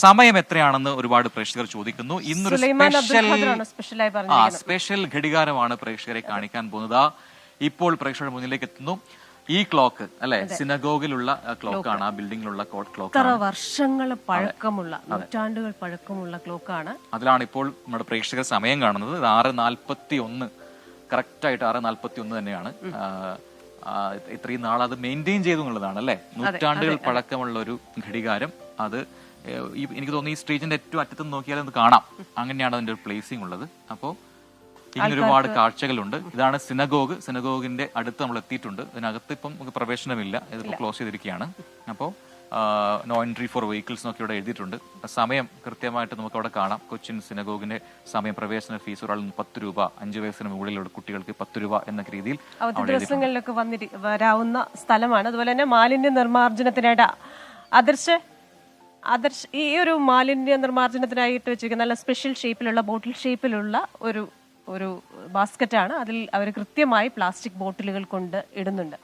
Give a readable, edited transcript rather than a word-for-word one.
സമയം എത്രയാണെന്ന് ഒരുപാട് പ്രേക്ഷകർ ചോദിക്കുന്നു. ഇന്നൊരു സ്പെഷ്യൽ ഘടികാരമാണ് പ്രേക്ഷകരെ കാണിക്കാൻ പോകുന്നത്. ഇപ്പോൾ പ്രേക്ഷകരുടെ മുന്നിലേക്ക് എത്തുന്നു. ഈ ക്ലോക്ക് അല്ലെ, സിനഗോഗിലുള്ള ക്ലോക്കാണ്, ആ ബിൽഡിംഗിലുള്ള ക്ലോക്ക്, വർഷങ്ങൾ പഴക്കമുള്ള, നൂറ്റാണ്ടുകൾ പഴക്കമുള്ള ക്ലോക്കാണ്. അതിലാണ് ഇപ്പോൾ നമ്മുടെ പ്രേക്ഷകർ സമയം കാണുന്നത്. 6:41 കറക്റ്റായിട്ട് 6:41 തന്നെയാണ്. ഇത്രയും നാൾ അത് മെയിൻറ്റെയിൻ ചെയ്തു എന്നുള്ളതാണ് അല്ലെ, നൂറ്റാണ്ടുകൾ പഴക്കമുള്ള ഒരു ഘടികാരം. അത് എനിക്ക് തോന്നുന്നു ഈ സ്ട്രീറ്റിന്റെ ഏറ്റവും അറ്റത്ത് നോക്കിയാൽ അത് കാണാം. അങ്ങനെയാണ് അതിന്റെ ഒരു പ്ലേസിംഗ് ഉള്ളത്. അപ്പോൾ ഇങ്ങനെ ഒരുപാട് കാഴ്ചകളുണ്ട്. ഇതാണ് സിനഗോഗ്. സിനഗോഗിന്റെ അടുത്ത് നമ്മൾ എത്തിയിട്ടുണ്ട്. ഇതിനകത്ത് ഇപ്പം നമുക്ക് പ്രവേശനമില്ല, ഇതിപ്പോൾ ക്ലോസ് ചെയ്തിരിക്കുകയാണ്. അപ്പോൾ നോ എൻട്രി ഫോർ വെഹിക്കിൾസ് എന്നൊക്കെ ഇവിടെ എഴുതിയിട്ടുണ്ട്. സമയം കൃത്യമായിട്ട് നമുക്ക് അവിടെ കാണാം. കൊച്ചിൻ സിനഗോഗിന്റെ സമയം, പ്രവേശന ഫീസ് ഒരാൾ 10 രൂപ, 5 വയസ്സിന് മുകളിലുള്ള കുട്ടികൾക്ക് 10 രൂപ എന്ന രീതിയിൽ അവധി ദിവസങ്ങളിലൊക്കെ വരാവുന്ന സ്ഥലമാണ്. അതുപോലെ തന്നെ മാലിന്യ നിർമ്മാർജ്ജനത്തിനായിട്ട് ആദർശ് ഈ ഒരു മാലിന്യ നിർമ്മാർജ്ജനത്തിനായിട്ട് വെച്ചിരിക്കുന്ന നല്ല സ്പെഷ്യൽ ഷേപ്പിലുള്ള, ബോട്ടിൽ ഷേപ്പിലുള്ള ഒരു ബാസ്ക്കറ്റാണ്. അതിൽ അവർ കൃത്യമായി പ്ലാസ്റ്റിക് ബോട്ടിലുകൾ കൊണ്ട് ഇടുന്നുണ്ട്.